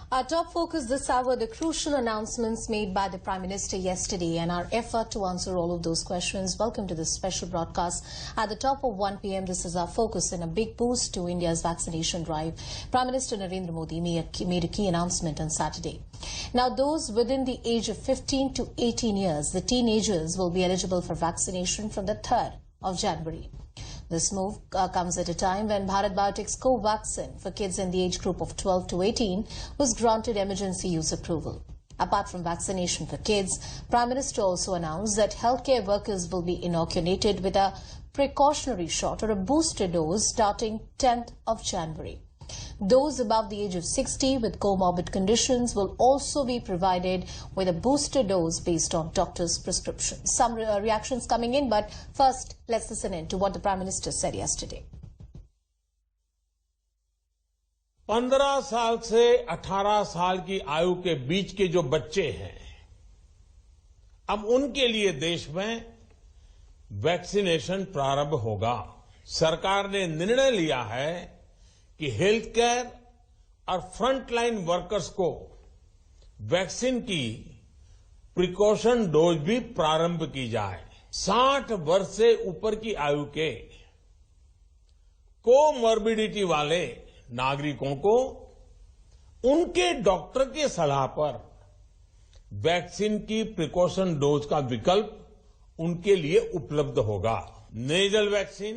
Our top focus this hour, the crucial announcements made by the Prime Minister yesterday and our effort to answer all of those questions. Welcome to this special broadcast. At the top of 1 p.m, this is our focus in a big boost to India's vaccination drive. Prime Minister Narendra Modi made a key announcement on Saturday. Now, those within the age of 15 to 18 years, the teenagers, will be eligible for vaccination from the 3rd of January. This move comes at a time when Bharat Biotech's Covaxin for kids in the age group of 12 to 18 was granted emergency use approval. Apart from vaccination for kids, Prime Minister also announced that healthcare workers will be inoculated with a precautionary shot or a booster dose starting 10th of January. Those above the age of 60 with comorbid conditions will also be provided with a booster dose based on doctor's prescription. Some reactions coming in, but first, let's listen in to what the Prime Minister said yesterday. 15 साल से 18 साल की आयु के बीच के जो बच्चे हैं, अब उनके लिए देश में वैक्सीनेशन प्रारंभ होगा। सरकार ने निर्णय लिया है कि हेल्थ केयर और फ्रंटलाइन वर्कर्स को वैक्सीन की प्रिकॉशन डोज भी प्रारंभ की जाए। 60 वर्ष से ऊपर की आयु के कोमॉर्बिडिटी वाले नागरिकों को उनके डॉक्टर की सलाह पर वैक्सीन की प्रिकॉशन डोज का विकल्प उनके लिए उपलब्ध होगा। नेजल वैक्सीन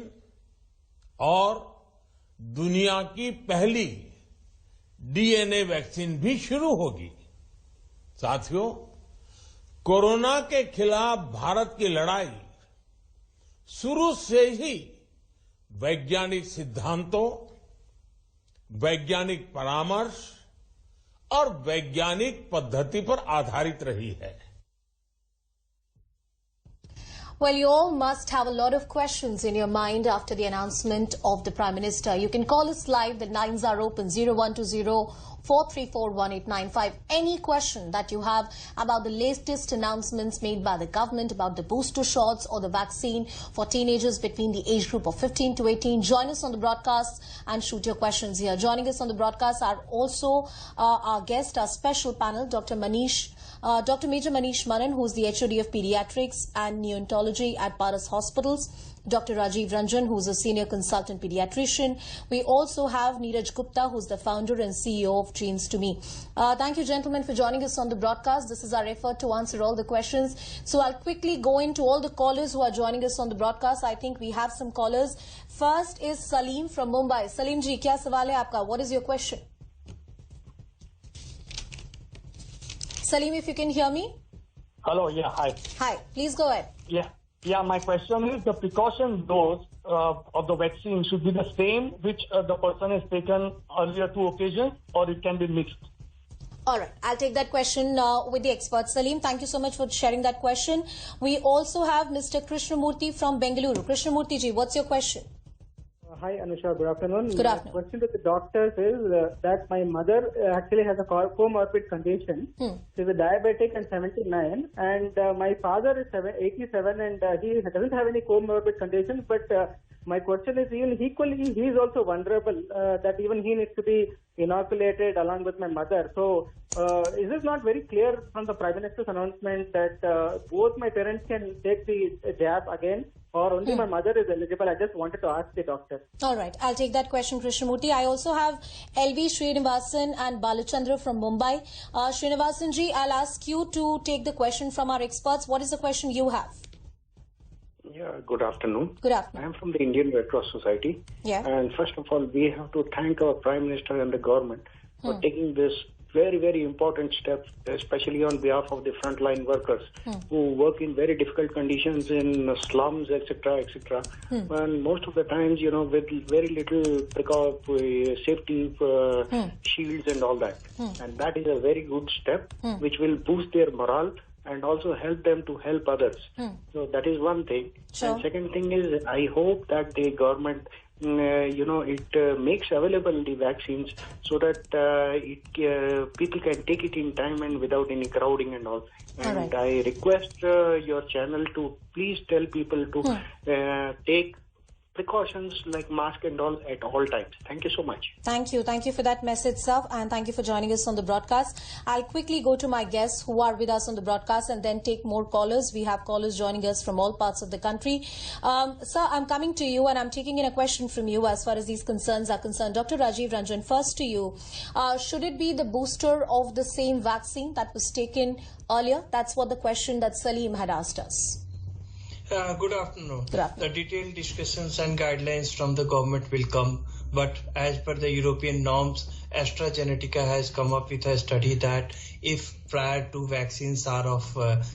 और दुनिया की पहली डीएनए वैक्सीन भी शुरू होगी। साथियों, कोरोना के खिलाफ भारत की लड़ाई शुरू से ही वैज्ञानिक सिद्धांतों, वैज्ञानिक परामर्श और वैज्ञानिक पद्धति पर आधारित रही है। Well, you all must have a lot of questions in your mind after the announcement of the Prime Minister. You can call us live. The lines are open 0120-434-1895. Any question that you have about the latest announcements made by the government about the booster shots or the vaccine for teenagers between the age group of 15 to 18, join us on the broadcast and shoot your questions here. Joining us on the broadcast are also our guest, our special panel, Dr. Major Manish Manan, who is the HOD of Pediatrics and Neonatology at Paras Hospitals. Dr. Rajiv Ranjan, who is a Senior Consultant Pediatrician. We also have Neeraj Gupta, who is the founder and CEO of Genes2Me. Thank you, gentlemen, for joining us on the broadcast. This is our effort to answer all the questions. So I'll quickly go into all the callers who are joining us on the broadcast. I think we have some callers. First is Salim from Mumbai. Salim ji, kya sawal hai aapka? What is your question? Salim, if you can hear me. Hello, yeah, hi. Hi, please go ahead. Yeah, my question is the precaution dose of the vaccine should be the same which the person has taken earlier 2 occasions, or it can be mixed? All right, I'll take that question with the expert. Salim, thank you so much for sharing that question. We also have Mr. Krishnamurthy from Bengaluru. Krishnamurthy ji, what's your question? Hi, Anusha. Good afternoon. Good afternoon. My question to the doctors is that my mother actually has a comorbid condition. She's a diabetic and 79, and my father is 87, and he doesn't have any comorbid conditions. But my question is, even equally, he is also vulnerable. That even he needs to be inoculated along with my mother. So, is it not very clear from the Prime Minister's announcement that both my parents can take the jab again? Or only my mother is eligible? I just wanted to ask the doctor. All right, I'll take that question, Krishnamurthy. I also have LV Srinivasan and Balachandra from Mumbai. Srinivasan ji, I'll ask you to take the question from our experts. What is the question you have? Yeah, good afternoon. Good afternoon. I am from the Indian Red Cross Society. Yeah. And first of all, we have to thank our Prime Minister and the government for taking this very, very important step, especially on behalf of the frontline workers who work in very difficult conditions in slums, etc., etc. And most of the times, you know, with very little safety shields and all that. And that is a very good step, which will boost their morale and also help them to help others. So that is one thing. Sure. And second thing is, I hope that the government it makes available the vaccines so that people can take it in time and without any crowding and all. And right. I request your channel to please tell people to take precautions like mask and all at all times. Thank you so much. Thank you. Thank you for that message, sir, and thank you for joining us on the broadcast. I'll quickly go to my guests who are with us on the broadcast and then take more callers. We have callers joining us from all parts of the country. Sir, I'm coming to you and I'm taking in a question from you as far as these concerns are concerned. Dr. Rajiv Ranjan, first to you. Should it be the booster of the same vaccine that was taken earlier? That's what the question that Salim had asked us. Good afternoon. Good afternoon. The detailed discussions and guidelines from the government will come, but as per the European norms, AstraZeneca has come up with a study that if prior two vaccines are of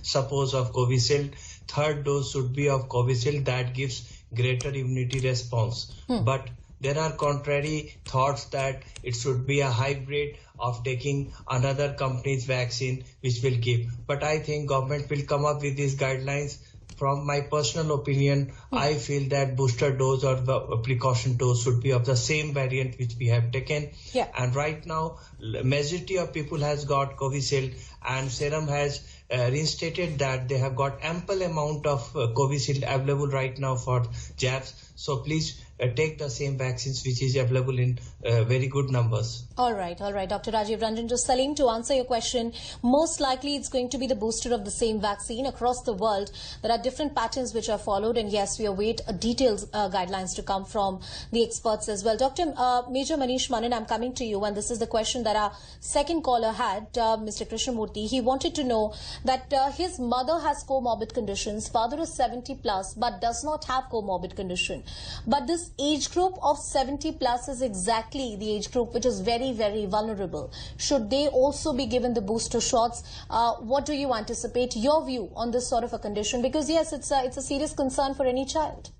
suppose of Covishield, third dose should be of Covishield. That gives greater immunity response. But there are contrary thoughts that it should be a hybrid of taking another company's vaccine which will give. But I think government will come up with these guidelines. From my personal opinion, I feel that booster dose or the precaution dose should be of the same variant which we have taken. Yeah. And right now, majority of people has got Covishield, and Serum has reinstated that they have got ample amount of Covishield available right now for jabs. So please take the same vaccines which is available in very good numbers. All right, Dr. Rajiv Ranjan. Just Salim, to answer your question, most likely it's going to be the booster of the same vaccine across the world. There are different patterns which are followed, and yes, we await detailed guidelines to come from the experts as well. Dr. Major Manish Manan, I'm coming to you, and this is the question that our second caller had, Mr. Krishnamurthy. He wanted to know that his mother has comorbid conditions, father is 70 plus, but does not have comorbid condition. But this age group of 70 plus is exactly the age group which is very, very vulnerable. Should they also be given the booster shots? What do you anticipate? Your view on this sort of a condition? Because yes, it's a serious concern for any child.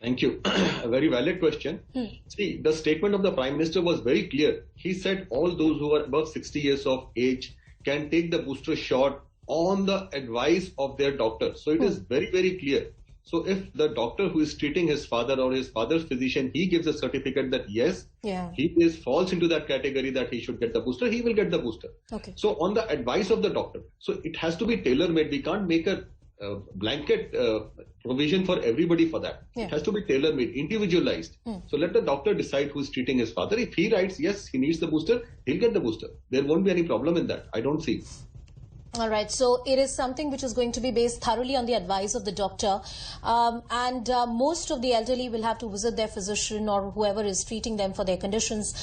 Thank you. A very valid question. See, the statement of the Prime Minister was very clear. He said all those who are above 60 years of age can take the booster shot on the advice of their doctor. So it is very, very clear. So if the doctor who is treating his father or his father's physician, he gives a certificate that yes, he falls into that category that he should get the booster, he will get the booster. Okay. So on the advice of the doctor. So it has to be tailor-made. We can't make a blanket provision for everybody for that. Yeah. It has to be tailor-made, individualized. So let the doctor decide who is treating his father. If he writes, yes, he needs the booster, he'll get the booster. There won't be any problem in that. I don't see. All right. So it is something which is going to be based thoroughly on the advice of the doctor. And most of the elderly will have to visit their physician or whoever is treating them for their conditions,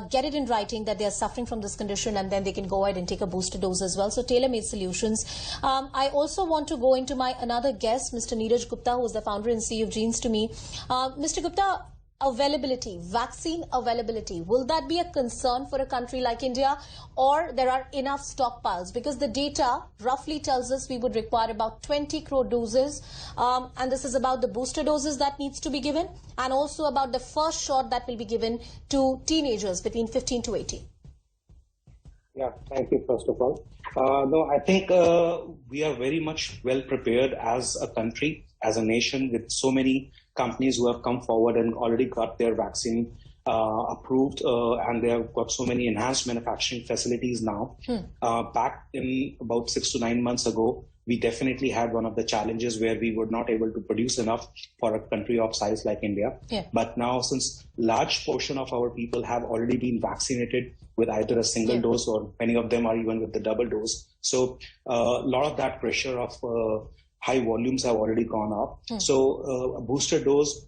get it in writing that they are suffering from this condition, and then they can go ahead and take a booster dose as well. So tailor-made solutions. I also want to go into my another guest, Mr. Neeraj Gupta, who is the founder and CEO of Genes to Me. Mr. Gupta, availability, vaccine availability, will that be a concern for a country like India, or there are enough stockpiles? Because the data roughly tells us we would require about 20 crore doses, and this is about the booster doses that needs to be given, and also about the first shot that will be given to teenagers between 15 to 18. Yeah, thank you, first of all. No, I think we are very much well prepared as a country, as a nation, with so many companies who have come forward and already got their vaccine approved, and they have got so many enhanced manufacturing facilities now. Back in about 6 to 9 months ago, we definitely had one of the challenges where we were not able to produce enough for a country of size like India. Yeah. But now, since large portion of our people have already been vaccinated with either a single dose, or many of them are even with the double dose, so a lot of that pressure of high volumes have already gone up. So a booster dose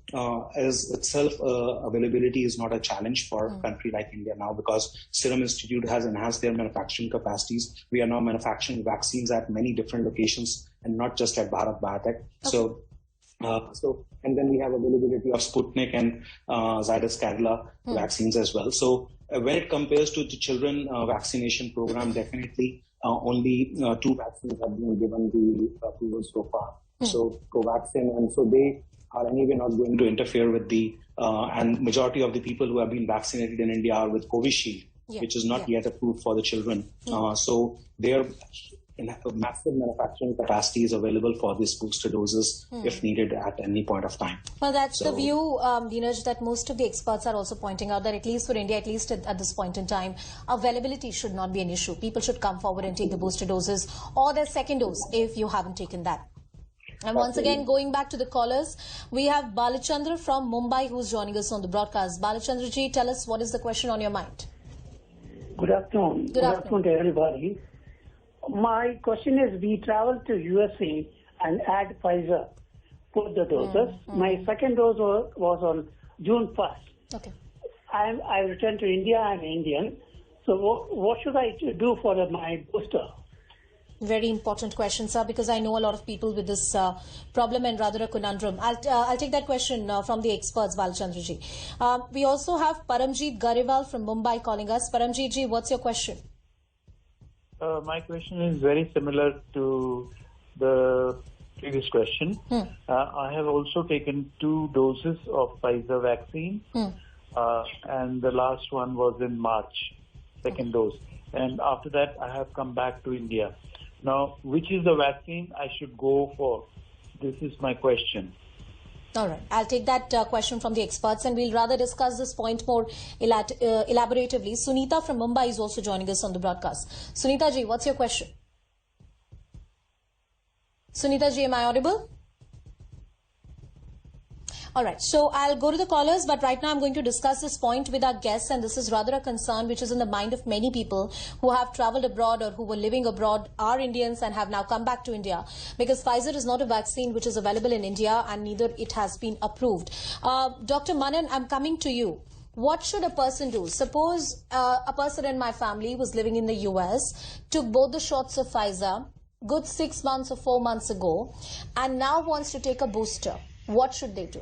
as itself, availability is not a challenge for a country like India now, because Serum Institute has enhanced their manufacturing capacities. We are now manufacturing vaccines at many different locations and not just at Bharat Biotech. Okay. And then we have availability of Sputnik and Zydus Cadila vaccines as well. So when it compares to the children vaccination program, definitely only 2 vaccines have been given the approval so far. So Covaxin, and so they are anyway not going to interfere with the, and majority of the people who have been vaccinated in India are with Covishield, which is not yet approved for the children. So their massive manufacturing capacity is available for these booster doses if needed at any point of time. Well, that's the view, Dinaj, that most of the experts are also pointing out, that at least for India, at least at this point in time, availability should not be an issue. People should come forward and take the booster doses or their second dose if you haven't taken that. And once again, going back to the callers, we have Balachandra from Mumbai who's joining us on the broadcast. Balachandra ji, tell us what is the question on your mind. Good afternoon. Good afternoon to everybody. My question is, we traveled to USA and had Pfizer, put the doses. My second dose was on June 1st. Okay. I returned to India. I'm Indian. So what should I do for my booster? Very important question, sir, because I know a lot of people with this problem and rather a conundrum. I'll take that question from the experts, Balachandra ji. We also have Paramjeet Gariwal from Mumbai calling us. Paramjeet ji, what's your question? My question is very similar to the previous question. I have also taken 2 doses of Pfizer vaccine, and the last one was in March, second dose. And after that, I have come back to India. Now, which is the vaccine I should go for? This is my question. All right. I'll take that question from the experts and we'll rather discuss this point more elaboratively. Sunita from Mumbai is also joining us on the broadcast. Sunita ji, what's your question? Sunita ji, am I audible? All right, so I'll go to the callers, but right now I'm going to discuss this point with our guests, and this is rather a concern which is in the mind of many people who have traveled abroad or who were living abroad, are Indians and have now come back to India, because Pfizer is not a vaccine which is available in India and neither it has been approved. Dr. Manan, I'm coming to you. What should a person do? Suppose a person in my family was living in the US, took both the shots of Pfizer, good 6 months or 4 months ago, and now wants to take a booster. What should they do?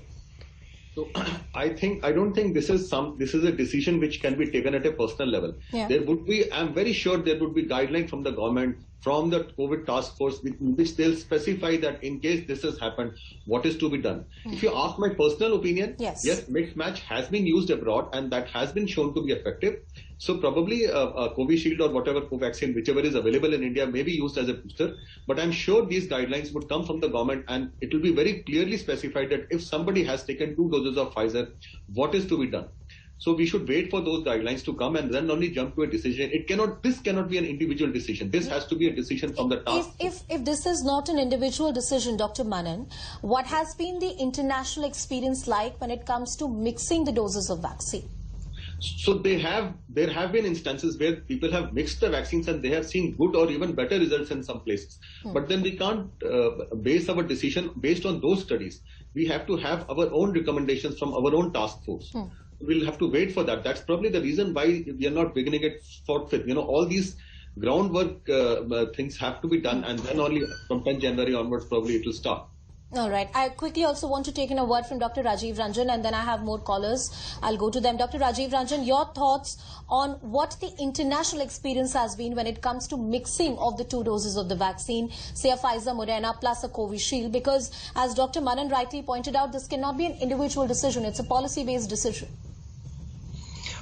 So I don't think this is a decision which can be taken at a personal level. Yeah. There would be, I'm very sure there would be guidelines from the government, from the COVID task force, which they'll specify that in case this has happened, what is to be done. If you ask my personal opinion, yes, mixed match has been used abroad and that has been shown to be effective. So probably a Covishield or whatever Covaxin, whichever is available in India, may be used as a booster. But I'm sure these guidelines would come from the government and it will be very clearly specified that if somebody has taken 2 doses of Pfizer, what is to be done. So we should wait for those guidelines to come and then only jump to a decision. This cannot be an individual decision. This has to be a decision from the task force. If this is not an individual decision, Dr. Manan, what has been the international experience like when it comes to mixing the doses of vaccine? So there have been instances where people have mixed the vaccines and they have seen good or even better results in some places. But then we can't base our decision based on those studies. We have to have our own recommendations from our own task force. We'll have to wait for that. That's probably the reason why we are not beginning it forthwith. You know, all these groundwork things have to be done, and then only from 10 January onwards probably it will start. All right. I quickly also want to take in a word from Dr. Rajiv Ranjan, and then I have more callers. I'll go to them. Dr. Rajiv Ranjan, your thoughts on what the international experience has been when it comes to mixing of the 2 doses of the vaccine, say a Pfizer, Moderna plus a Covishield, because as Dr. Manan rightly pointed out, this cannot be an individual decision. It's a policy-based decision.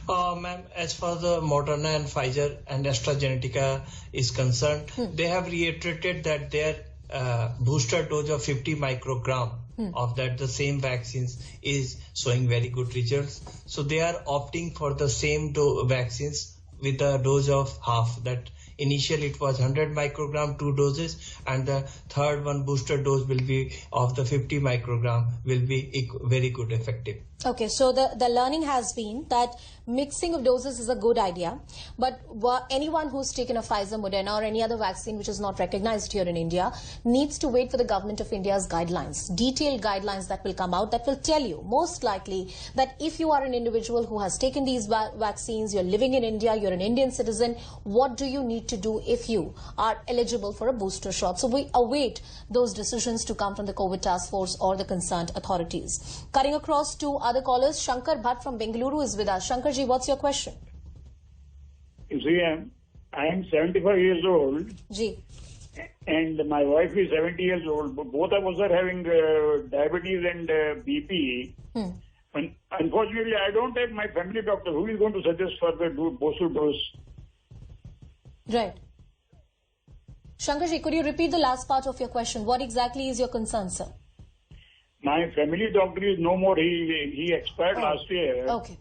Ma'am, as far as the Moderna and Pfizer and AstraZeneca is concerned, they have reiterated that their booster dose of 50 microgram of that the same vaccines is showing very good results. So they are opting for the same vaccines with a dose of half. That initially it was 100 microgram 2 doses, and the third one booster dose will be of the 50 microgram will be very good effective. Okay, so the learning has been that mixing of doses is a good idea, but anyone who's taken a Pfizer, Moderna or any other vaccine which is not recognized here in India needs to wait for the government of India's guidelines, detailed guidelines that will come out that will tell you most likely that if you are an individual who has taken these vaccines, you're living in India, you're an Indian citizen, what do you need to do if you are eligible for a booster shot? So we await those decisions to come from the COVID task force or the concerned authorities. Cutting across to other callers, Shankar Bhatt from Bengaluru is with us. Shankar ji, what's your question? You see, I am 75 years old. Ji. And my wife is 70 years old. Both of us are having diabetes and BP. And unfortunately, I don't have my family doctor. Who is going to suggest for the booster dose? Right. Shankar ji, could you repeat the last part of your question? What exactly is your concern, sir? My family doctor is no more. He expired last year. Okay.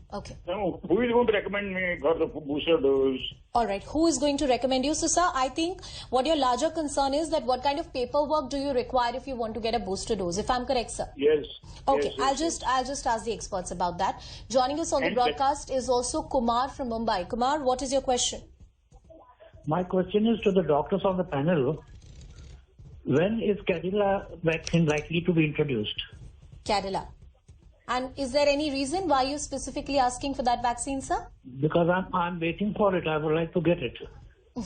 Now, who is going to recommend me for the booster dose? All right. Who is going to recommend you? So, sir, I think what your larger concern is that what kind of paperwork do you require if you want to get a booster dose? If I'm correct, sir. Yes. Okay. Yes, I'll just ask the experts about that. Joining us on the broadcast is also Kumar from Mumbai. Kumar, what is your question? My question is to the doctors on the panel. When is Cadila vaccine likely to be introduced? Cadila. And is there any reason why you're specifically asking for that vaccine, sir? Because I'm waiting for it. I would like to get it.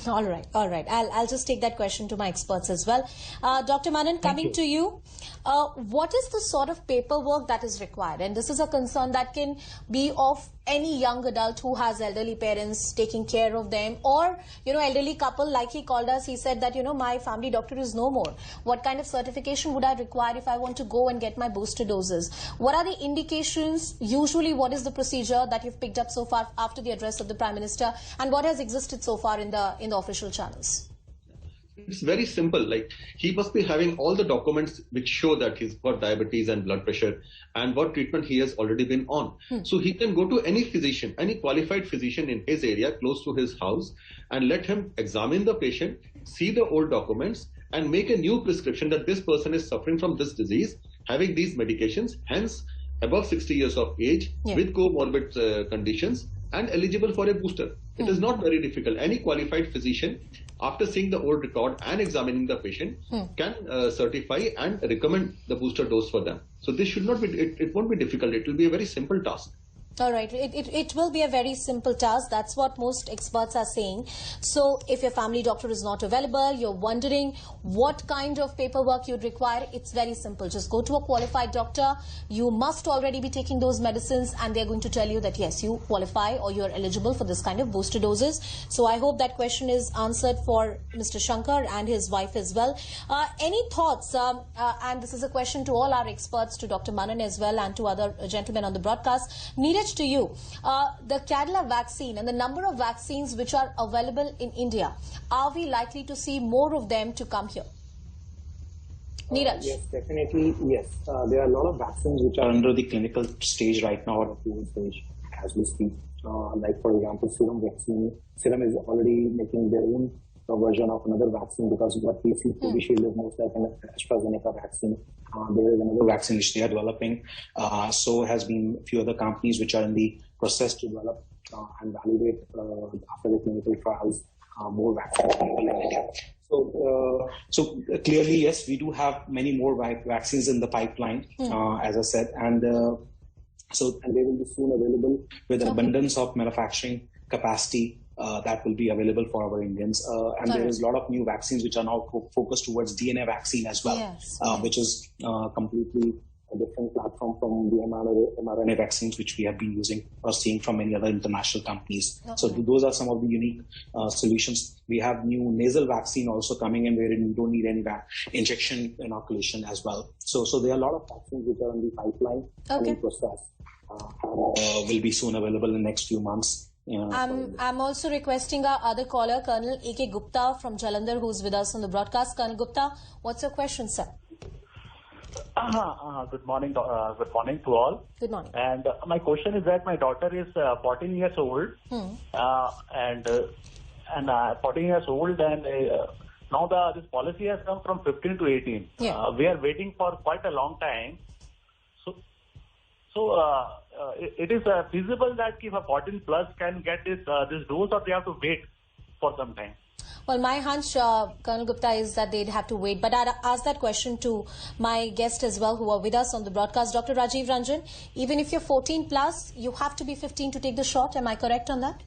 All right. I'll just take that question to my experts as well. Dr. Manan, coming to you, what is the sort of paperwork that is required? And this is a concern that can be of any young adult who has elderly parents taking care of them, or, elderly couple, like he called us, he said that, my family doctor is no more. What kind of certification would I require if I want to go and get my booster doses? What are the indications? Usually, what is the procedure that you've picked up so far after the address of the Prime Minister, and what has existed so far in the official channels? It's very simple. Like, he must be having all the documents which show that he's got diabetes and blood pressure and what treatment he has already been on. So he can go to any physician, any qualified physician in his area close to his house, and let him examine the patient, see the old documents, and make a new prescription that this person is suffering from this disease, having these medications, hence above 60 years of age, with comorbid conditions, and eligible for a booster. It is not very difficult. Any qualified physician, after seeing the old record and examining the patient, can certify and recommend the booster dose for them. So this should not be, it won't be difficult. It will be a very simple task. All right. It will be a very simple task. That's what most experts are saying. So if your family doctor is not available, you're wondering what kind of paperwork you'd require, it's very simple. Just go to a qualified doctor. You must already be taking those medicines, and they're going to tell you that, yes, you qualify or you're eligible for this kind of booster doses. So I hope that question is answered for Mr. Shankar and his wife as well. Any thoughts? And this is a question to all our experts, to Dr. Manan as well, and to other gentlemen on the broadcast. Neeraj, to you, the Cadila vaccine and the number of vaccines which are available in India, are we likely to see more of them to come here? Neeraj? Yes, definitely, yes. There are a lot of vaccines which are under the clinical stage right now, or approval stage as we speak. Like, for example, Serum vaccine. Serum is already making their own version of another vaccine, because what we see Covishield is most like an AstraZeneca vaccine. There is another vaccine which they are developing. So has been a few other companies which are in the process to develop and validate after the clinical trials more vaccines in India. So clearly, yes, we do have many more vaccines in the pipeline, as I said, and they will be soon available with an abundance of manufacturing capacity that will be available for our Indians. And there is a lot of new vaccines which are now focused towards DNA vaccine as well, which is completely a different platform from the mRNA vaccines which we have been using or seeing from many other international companies. So those are some of the unique solutions. We have new nasal vaccine also coming in, wherein you don't need any injection inoculation as well. So there are a lot of vaccines which are in the pipeline and in process will be soon available in the next few months. I'm also requesting our other caller, Colonel A.K. Gupta from Jalandhar, who's with us on the broadcast. Colonel Gupta, what's your question, sir? Good morning to all. Good morning. And my question is that my daughter is 14 years old, and 14 years old, and now this policy has come from 15 to 18. We are waiting for quite a long time. So it is feasible that if a 14 plus can get this dose, or they have to wait for some time? Well, my hunch, Colonel Gupta, is that they'd have to wait. But I'd ask that question to my guest as well, who are with us on the broadcast, Dr. Rajiv Ranjan. Even if you're 14 plus, you have to be 15 to take the shot. Am I correct on that?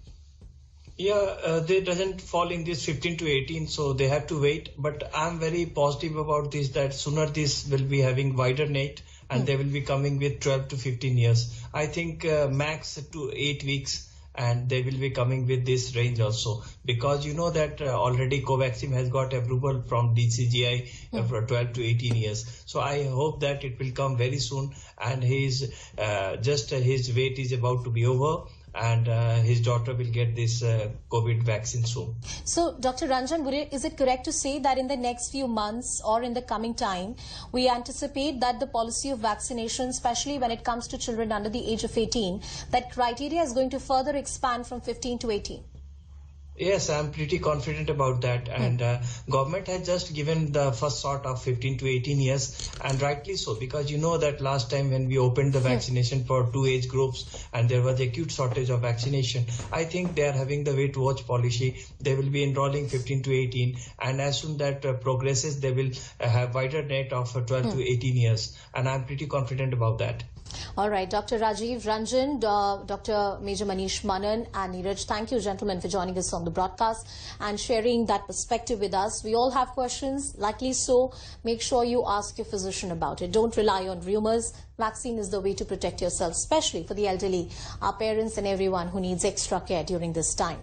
Yeah, they doesn't fall in this 15 to 18, so they have to wait. But I'm very positive about this, that sooner this will be having wider net, and they will be coming with 12 to 15 years. I think max to 8 weeks. And they will be coming with this range also, because you know that already Covaxin has got approval from DCGI for 12 to 18 years. So I hope that it will come very soon, and his wait is about to be over. and his daughter will get this COVID vaccine soon. So, Dr. Ranjan, is it correct to say that in the next few months or in the coming time, we anticipate that the policy of vaccination, especially when it comes to children under the age of 18, that criteria is going to further expand from 15 to 18? Yes, I'm pretty confident about that. And government has just given the first sort of 15 to 18 years, and rightly so, because you know that last time when we opened the vaccination for 2 age groups and there was acute shortage of vaccination, I think they are having the wait watch policy. They will be enrolling 15 to 18, and as soon that progresses, they will have wider net of 12 to 18 years. And I'm pretty confident about that. All right, Dr. Rajiv Ranjan, Dr. Major Manish Manan and Neeraj, thank you, gentlemen, for joining us on the broadcast and sharing that perspective with us. We all have questions, likely so. Make sure you ask your physician about it. Don't rely on rumors. Vaccine is the way to protect yourself, especially for the elderly, our parents and everyone who needs extra care during this time.